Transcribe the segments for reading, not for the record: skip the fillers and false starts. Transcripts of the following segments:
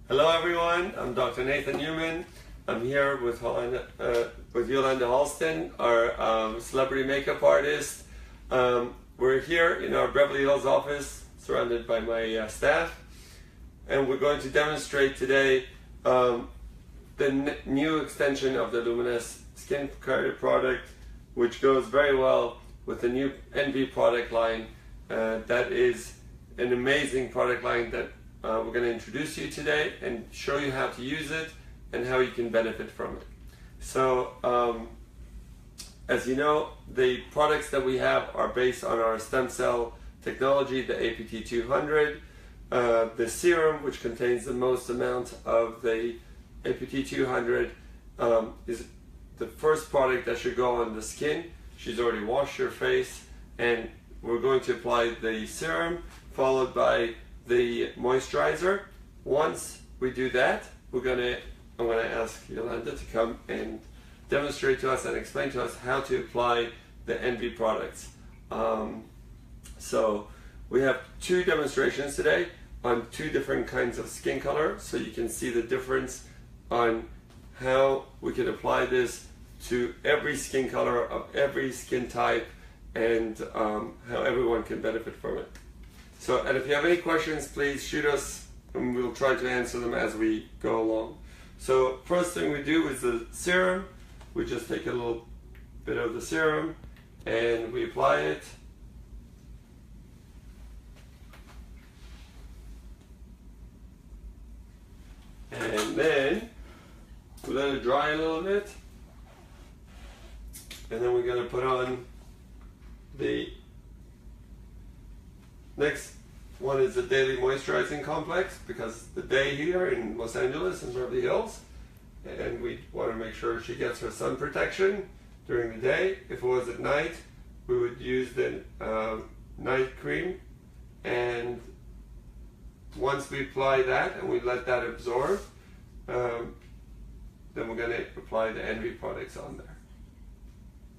Hello everyone, I'm Dr. Nathan Newman. I'm here with Yolanda Halston, our celebrity makeup artist. We're here in our Beverly Hills office, surrounded by my staff, and we're going to demonstrate today the new extension of the Luminous Skin Care product, which goes very well with the new NV product line. That is an amazing product line that we're going to introduce you today and show you how to use it and how you can benefit from it. So, as you know, the products that we have are based on our stem cell technology, the APT200, the serum, which contains the most amount of the APT200, is the first product that should go on the skin. She's already washed her face, and we're going to apply the serum followed by the moisturizer. Once we do that, I'm gonna ask Yolanda to come and demonstrate to us and explain to us how to apply the NV products. So we have two demonstrations today on two different kinds of skin color, so you can see the difference on how we can apply this to every skin color of every skin type, and how everyone can benefit from it. So, and if you have any questions, please shoot us and we'll try to answer them as we go along. So first thing we do is the serum. We just take a little bit of the serum and we apply it. And then we let it dry a little bit. And then we're going to put on the next one is the Daily Moisturizing Complex, because the day here in Los Angeles and Beverly Hills, and we want to make sure she gets her sun protection during the day. If it was at night, we would use the night cream, and once we apply that and we let that absorb, then we're going to apply the NV products on there.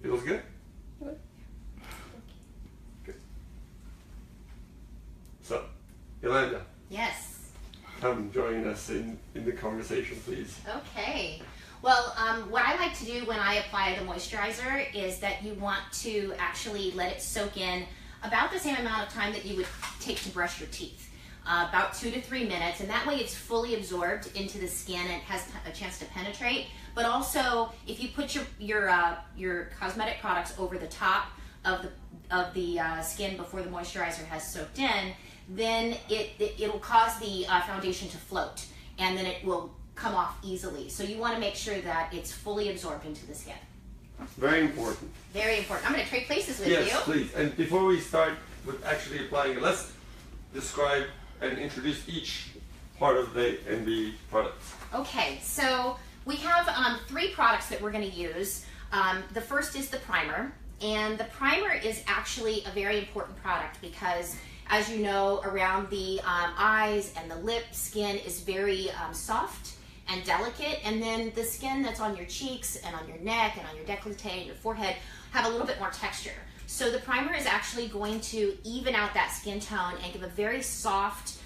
Feels good? Good. So, Yolanda. Yes. Come join us in the conversation, please. Okay. Well, what I like to do when I apply the moisturizer is that you want to actually let it soak in about the same amount of time that you would take to brush your teeth. About 2 to 3 minutes, and that way it's fully absorbed into the skin and has a chance to penetrate. But also, if you put your cosmetic products over the top of the skin before the moisturizer has soaked in, then it'll cause the foundation to float, and then it will come off easily. So you want to make sure that it's fully absorbed into the skin. Very important. Very important. I'm going to trade places with you. Yes, please. And before we start with actually applying it, let's describe and introduce each part of the NV products. Okay, so we have 3 products that we're going to use. The first is the primer, and the primer is actually a very important product because, as you know, around the eyes and the lip skin is very soft and delicate, and then the skin that's on your cheeks and on your neck and on your décolleté and your forehead have a little bit more texture. So the primer is actually going to even out that skin tone and give a very soft,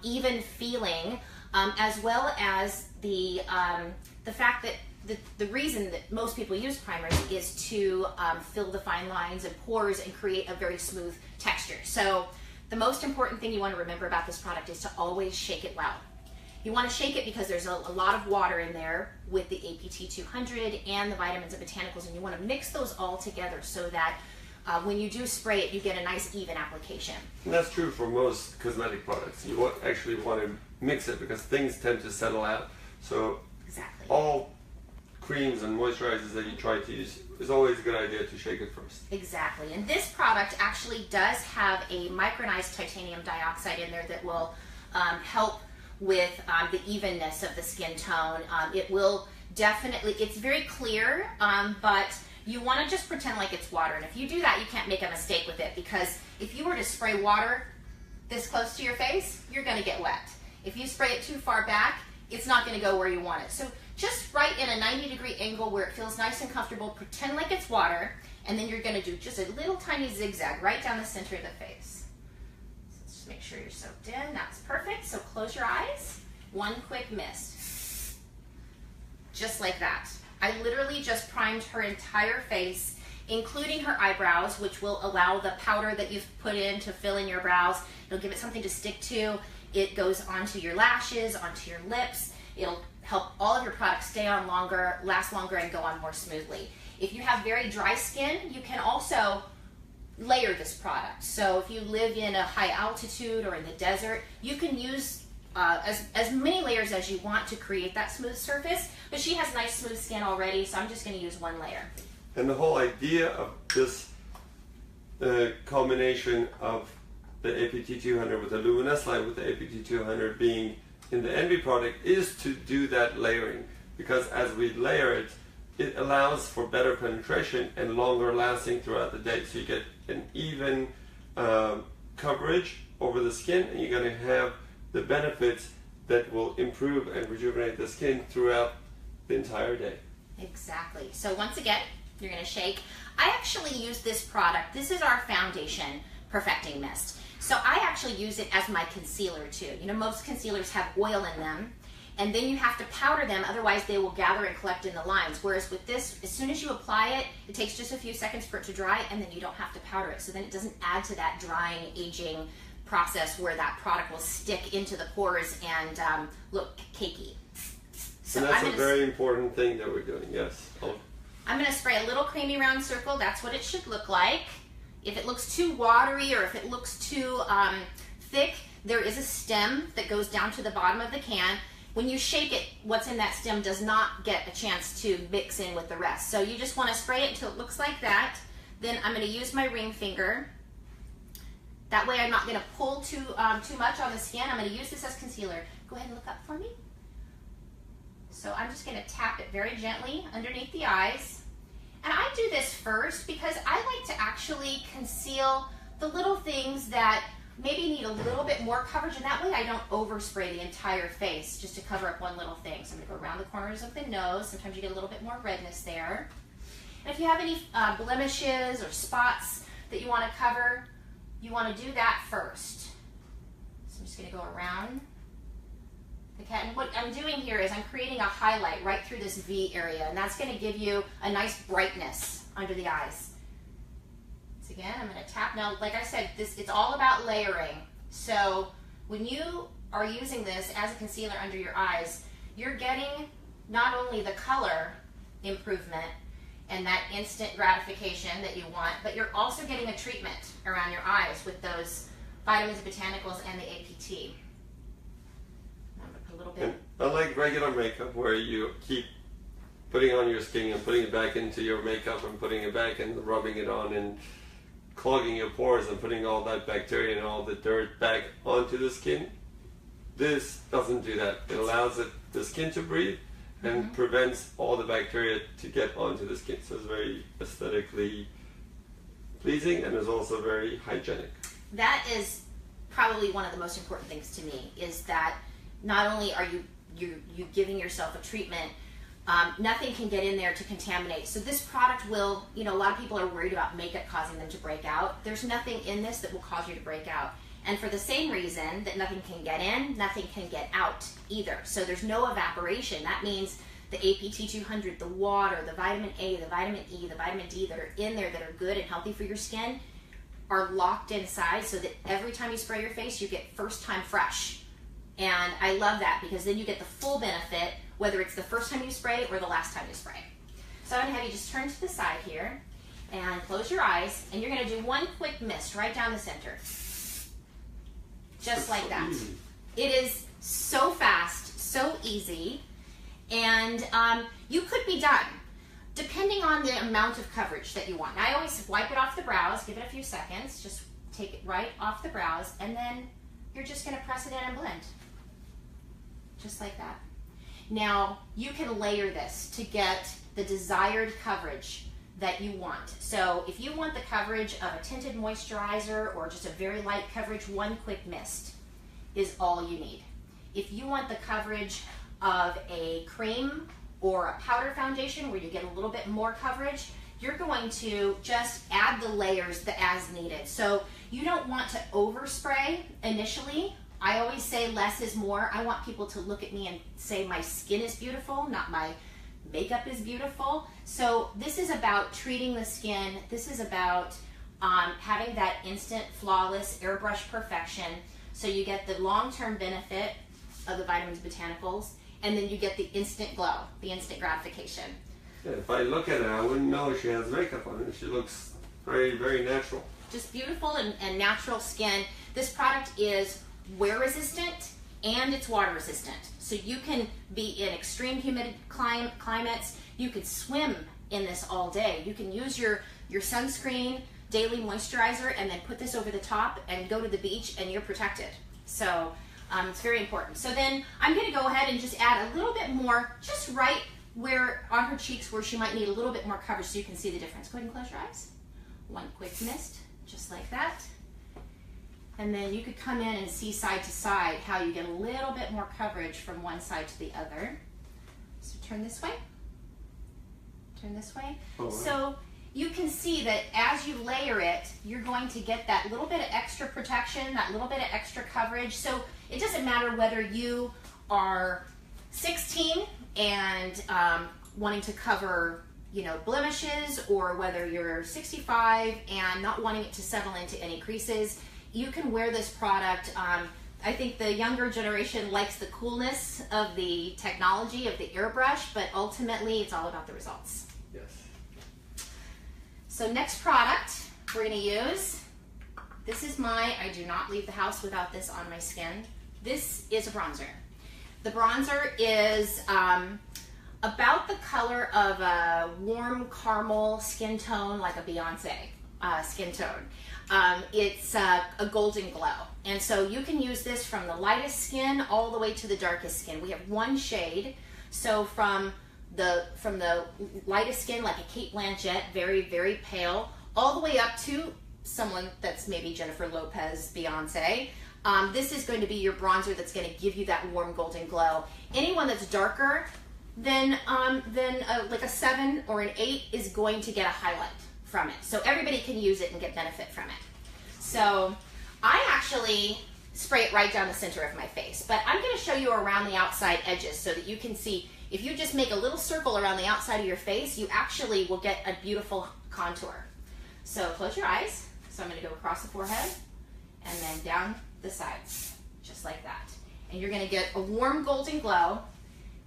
even feeling, as well as the fact that the reason that most people use primers is to fill the fine lines and pores and create a very smooth texture. So the most important thing you want to remember about this product is to always shake it well. You want to shake it because there's a lot of water in there with the APT200 and the vitamins and botanicals, and you want to mix those all together so that when you do spray it, you get a nice even application. And that's true for most cosmetic products. You actually want to mix it because things tend to settle out. So exactly. All creams and moisturizers that you try to use, it's always a good idea to shake it first. Exactly. And this product actually does have a micronized titanium dioxide in there that will help with the evenness of the skin tone. It will definitely, it's very clear, but you want to just pretend like it's water. And if you do that, you can't make a mistake with it, because if you were to spray water this close to your face, you're going to get wet. If you spray it too far back, it's not going to go where you want it. So just right in a 90-degree angle where it feels nice and comfortable, pretend like it's water, and then you're going to do just a little tiny zigzag right down the center of the face. So just make sure you're soaked in. That's perfect. So close your eyes one quick mist. Just like that. I literally just primed her entire face, including her eyebrows, which will allow the powder that you've put in to fill in your brows. It'll give it something to stick to. It goes onto your lashes, onto your lips. It'll help all of your products stay on longer, last longer, and go on more smoothly. If you have very dry skin, you can also layer this product. So if you live in a high altitude or in the desert, you can use as many layers as you want to create that smooth surface. But she has nice smooth skin already, so I'm just going to use one layer. And the whole idea of this combination of the APT200 with the Luminous light with the APT200 being in the Envy product is to do that layering, because as we layer it, it allows for better penetration and longer lasting throughout the day. So you get an even coverage over the skin, and you're going to have the benefits that will improve and rejuvenate the skin throughout the entire day. Exactly. So once again, you're going to shake. I actually use this product. This is our foundation perfecting mist. So I actually use it as my concealer too. You know, most concealers have oil in them, and then you have to powder them, otherwise they will gather and collect in the lines. Whereas with this, as soon as you apply it, it takes just a few seconds for it to dry, and then you don't have to powder it. So then it doesn't add to that drying, aging process where that product will stick into the pores and look cakey. So and that's a very important thing that we're doing, yes. I'm going to spray a little creamy round circle. That's what it should look like. If it looks too watery or if it looks too thick, there is a stem that goes down to the bottom of the can. When you shake it, what's in that stem does not get a chance to mix in with the rest. So you just want to spray it until it looks like that. Then I'm going to use my ring finger. That way I'm not going to pull too much on the skin. I'm going to use this as concealer. Go ahead and look up for me. So I'm just going to tap it very gently underneath the eyes. And I do this first because I like to actually conceal the little things that maybe need a little bit more coverage, and that way I don't overspray the entire face just to cover up one little thing. So I'm going to go around the corners of the nose. Sometimes you get a little bit more redness there. And if you have any blemishes or spots that you want to cover, you want to do that first. So I'm just going to go around the cat. And what I'm doing here is I'm creating a highlight right through this V area, and that's going to give you a nice brightness under the eyes. So again, I'm going to tap. Now, like I said, it's all about layering. So when you are using this as a concealer under your eyes, you're getting not only the color improvement and that instant gratification that you want, but you're also getting a treatment around your eyes with those vitamins and botanicals and the APT. I'm going to put a little bit. And unlike regular makeup where you keep putting on your skin and putting it back into your makeup and putting it back and rubbing it on and clogging your pores and putting all that bacteria and all the dirt back onto the skin, this doesn't do that. It allows the skin to breathe and prevents all the bacteria to get onto the skin. So it's very aesthetically pleasing and is also very hygienic. That is probably one of the most important things to me, is that not only are you giving yourself a treatment, nothing can get in there to contaminate. So this product will, you know, a lot of people are worried about makeup causing them to break out. There's nothing in this that will cause you to break out. And for the same reason that nothing can get in, nothing can get out either. So there's no evaporation. That means the APT200, the water, the vitamin A, the vitamin E, the vitamin D that are in there that are good and healthy for your skin are locked inside, so that every time you spray your face, you get first time fresh. And I love that, because then you get the full benefit, whether it's the first time you spray or the last time you spray. So I'm going to have you just turn to the side here and close your eyes, and you're going to do one quick mist right down the center. Just like that. It is so fast, so easy, and you could be done depending on the amount of coverage that you want. Now, I always wipe it off the brows, give it a few seconds, just take it right off the brows, and then you're just going to press it in and blend. Just like that. Now, you can layer this to get the desired coverage that you want. So if you want the coverage of a tinted moisturizer or just a very light coverage, one quick mist is all you need. If you want the coverage of a cream or a powder foundation where you get a little bit more coverage, you're going to just add the layers as needed. So you don't want to overspray initially I always say less is more. I want people to look at me and say my skin is beautiful, not my makeup is beautiful. So this is about treating the skin. This is about having that instant, flawless, airbrush perfection. So you get the long-term benefit of the vitamins, botanicals, and then you get the instant glow, the instant gratification. Yeah, if I look at her, I wouldn't know she has makeup on. She looks very, very natural. Just beautiful and natural skin. This product is wear resistant and it's water resistant. So you can be in extreme humid climates. You could swim in this all day. You can use your sunscreen, daily moisturizer, and then put this over the top and go to the beach and you're protected. So it's very important. So then I'm going to go ahead and just add a little bit more, just right where on her cheeks where she might need a little bit more coverage so you can see the difference. Go ahead and close your eyes. One quick mist, just like that. And then you could come in and see side to side how you get a little bit more coverage from one side to the other. So turn this way. Turn this way. Oh, wow. So you can see that as you layer it, you're going to get that little bit of extra protection, that little bit of extra coverage. So it doesn't matter whether you are 16 and wanting to cover, you know, blemishes, or whether you're 65 and not wanting it to settle into any creases. You can wear this product. I think the younger generation likes the coolness of the technology of the airbrush, but ultimately it's all about the results. Yes. So next product we're going to use, this is I do not leave the house without this on my skin. This is a bronzer. The bronzer is about the color of a warm caramel skin tone, like a Beyonce skin tone. It's a golden glow. And so you can use this from the lightest skin all the way to the darkest skin. We have one shade. So from the lightest skin, like a Kate Blanchett, very, very pale, all the way up to someone that's maybe Jennifer Lopez, Beyonce. This is going to be your bronzer that's going to give you that warm golden glow. Anyone that's darker than like a 7 or an 8 is going to get a highlight from it. So everybody can use it and get benefit from it. So I actually spray it right down the center of my face, but I'm going to show you around the outside edges so that you can see. If you just make a little circle around the outside of your face, you actually will get a beautiful contour. So close your eyes. So I'm going to go across the forehead and then down the sides, just like that. And you're going to get a warm golden glow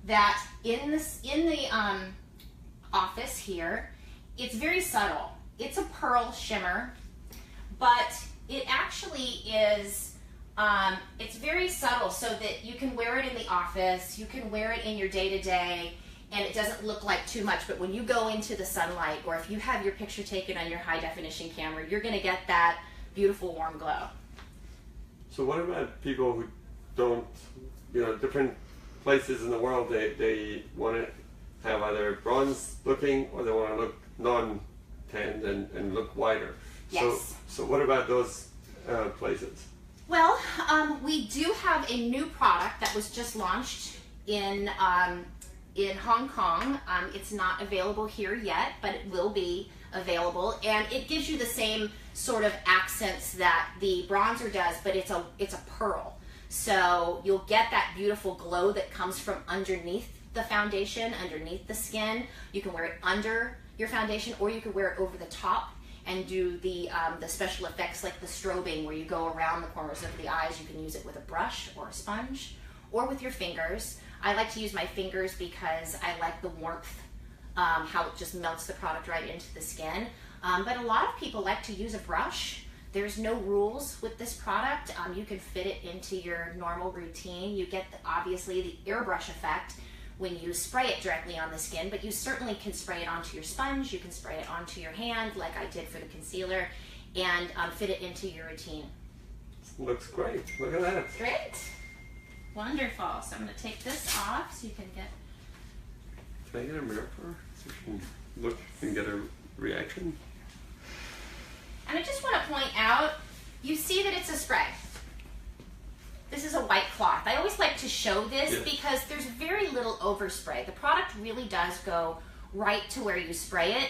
that in the office here, it's very subtle. It's a pearl shimmer, but it actually is, it's very subtle so that you can wear it in the office, you can wear it in your day-to-day, and it doesn't look like too much, but when you go into the sunlight, or if you have your picture taken on your high-definition camera, you're going to get that beautiful warm glow. So what about people who don't, you know, different places in the world, they want to have either bronze looking or they want to look non-tanned and look whiter. Yes. So what about those places? Well, we do have a new product that was just launched in Hong Kong. It's not available here yet, but it will be available, and it gives you the same sort of accents that the bronzer does, but it's a pearl. So you'll get that beautiful glow that comes from underneath the foundation, underneath the skin. You can wear it under your foundation, or you can wear it over the top and do the special effects like the strobing, where you go around the corners of the eyes. You can use it with a brush or a sponge or with your fingers. I like to use my fingers because I like the warmth, how it just melts the product right into the skin. But a lot of people like to use a brush. There's no rules with this product. You can fit it into your normal routine. You get, obviously, the airbrush effect when you spray it directly on the skin, but you certainly can spray it onto your sponge. You can spray it onto your hand like I did for the concealer, and fit it into your routine. Looks great. Look at that. Great. Wonderful. So I'm going to take this off so you can get... Can I get a mirror for her so you can look and get a reaction? And I just want to point out, you see that it's a spray. This is a white cloth. I always like to show this because there's very little overspray. The product really does go right to where you spray it.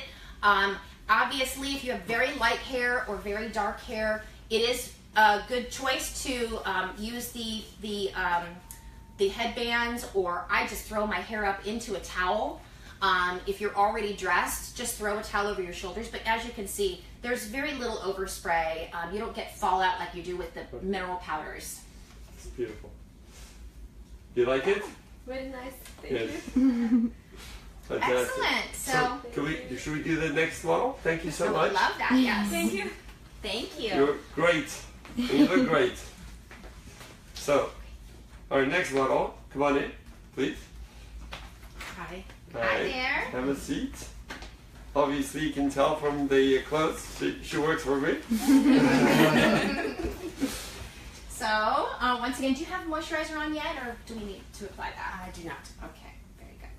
Obviously, if you have very light hair or very dark hair, it is a good choice to use the headbands, or I just throw my hair up into a towel. If you're already dressed, just throw a towel over your shoulders. But as you can see, there's very little overspray. You don't get fallout like you do with the mineral powders. It's beautiful. You like it? Very nice. Thank Yes. you. Fantastic. Excellent. So Should we do the next model? Thank you so I much. love that. Yes. Thank you. Thank you. You're great. You look great. So, our next model, come on in, please. Hi. Hi. Hi there. Have a seat. Obviously, you can tell from the clothes, she works for me. So, once again, do you have moisturizer on yet, or do we need to apply that? I do not. Okay, very good.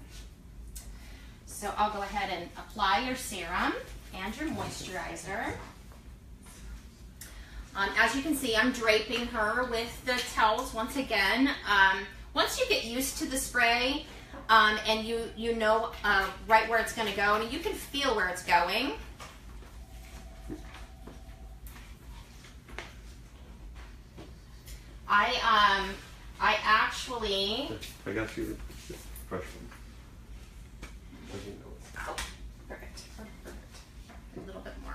So I'll go ahead and apply your serum and your moisturizer. As you can see, I'm draping her with the towels once again. Once you get used to the spray and you know right where it's going to go, and you can feel where it's going. I actually. I got you the fresh one. Oh, perfect. A little bit more.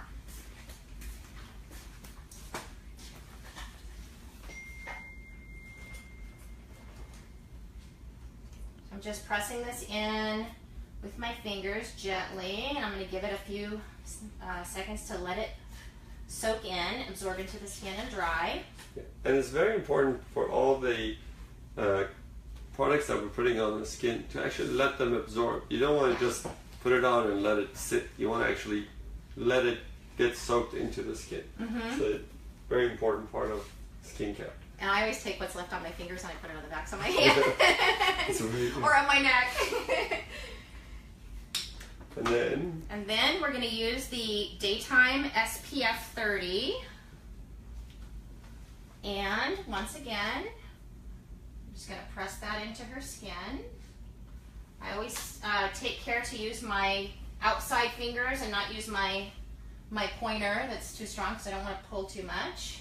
I'm just pressing this in with my fingers gently, and I'm going to give it a few seconds to let it soak in, absorb into the skin, and dry. Yeah. And it's very important for all the products that we're putting on the skin to actually let them absorb. You don't want to just put it on and let it sit. You want to actually let it get soaked into the skin. Mm-hmm. So it's a very important part of skincare. And I always take what's left on my fingers and I put it on the backs of my hand. Or on my neck. And then we're going to use the Daytime SPF 30. And once again, I'm just going to press that into her skin. I always take care to use my outside fingers and not use my pointer that's too strong because I don't want to pull too much.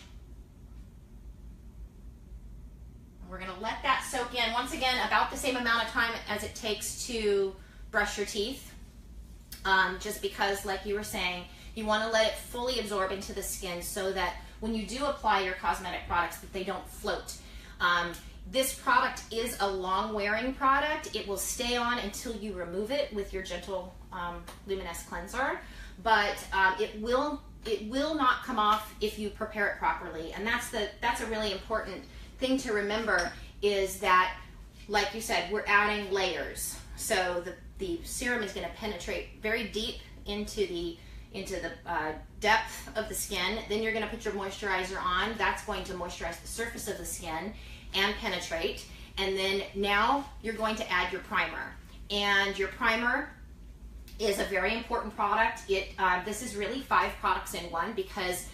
We're going to let that soak in, once again, about the same amount of time as it takes to brush your teeth. Just because, like you were saying, you want to let it fully absorb into the skin so that when you do apply your cosmetic products, that they don't float. This product is a long-wearing product. It will stay on until you remove it with your gentle luminous cleanser, but it will not come off if you prepare it properly. And that's a really important thing to remember, is that, like you said, we're adding layers. So the serum is going to penetrate very deep into the depth of the skin. Then you're going to put your moisturizer on. That's going to moisturize the surface of the skin and penetrate. And then now you're going to add your primer. And your primer is a very important product. This is really 5 products in one, because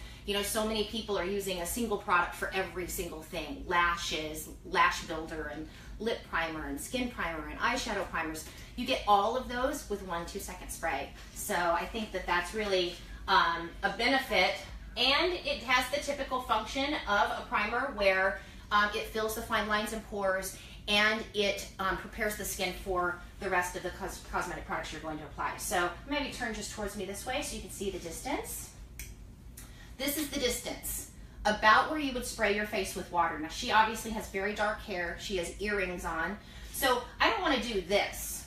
so many people are using a single product for every single thing. Lashes, lash builder, and lip primer, and skin primer, and eyeshadow primers. You get all of those with 1 2-second spray. So I think that that's really a benefit, and it has the typical function of a primer where it fills the fine lines and pores, and it prepares the skin for the rest of the cosmetic products you're going to apply. So maybe turn just towards me this way so you can see the distance. This is the distance, about where you would spray your face with water. Now, she obviously has very dark hair. She has earrings on. So I don't want to do this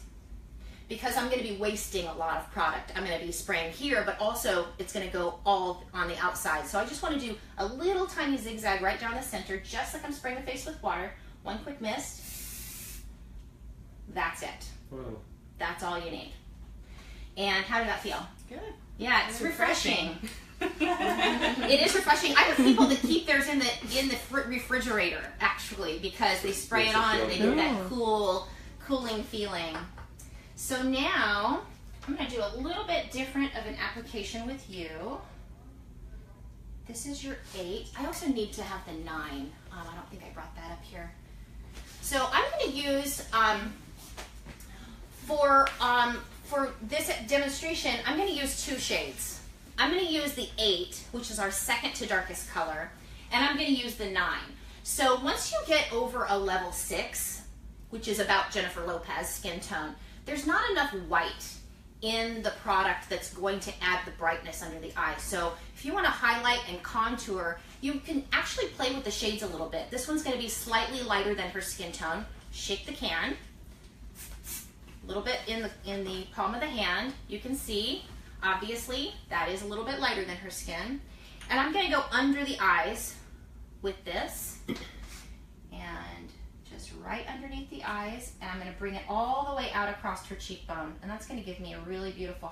because I'm going to be wasting a lot of product. I'm going to be spraying here, but also it's going to go all on the outside. So I just want to do a little tiny zigzag right down the center, just like I'm spraying the face with water. 1 quick mist. That's it. wow. That's all you need. And how did that feel? Good. Yeah, it's refreshing. It is refreshing. I have people that keep theirs in the refrigerator, actually, because they spray it on and they get that cooling feeling. So now I'm going to do a little bit different of an application with you. This is your 8. I also need to have the 9. I don't think I brought that up here. So I'm going to use for this demonstration, I'm going to use 2 shades. I'm going to use the 8, which is our second to darkest color, and I'm going to use the 9. So once you get over a level 6, which is about Jennifer Lopez skin tone, there's not enough white in the product that's going to add the brightness under the eye. So if you want to highlight and contour, you can actually play with the shades a little bit. This one's going to be slightly lighter than her skin tone. Shake the can. A little bit in the palm of the hand. You can see, obviously, that is a little bit lighter than her skin. And I'm going to go under the eyes with this. And just right underneath the eyes. And I'm going to bring it all the way out across her cheekbone. And that's going to give me a really beautiful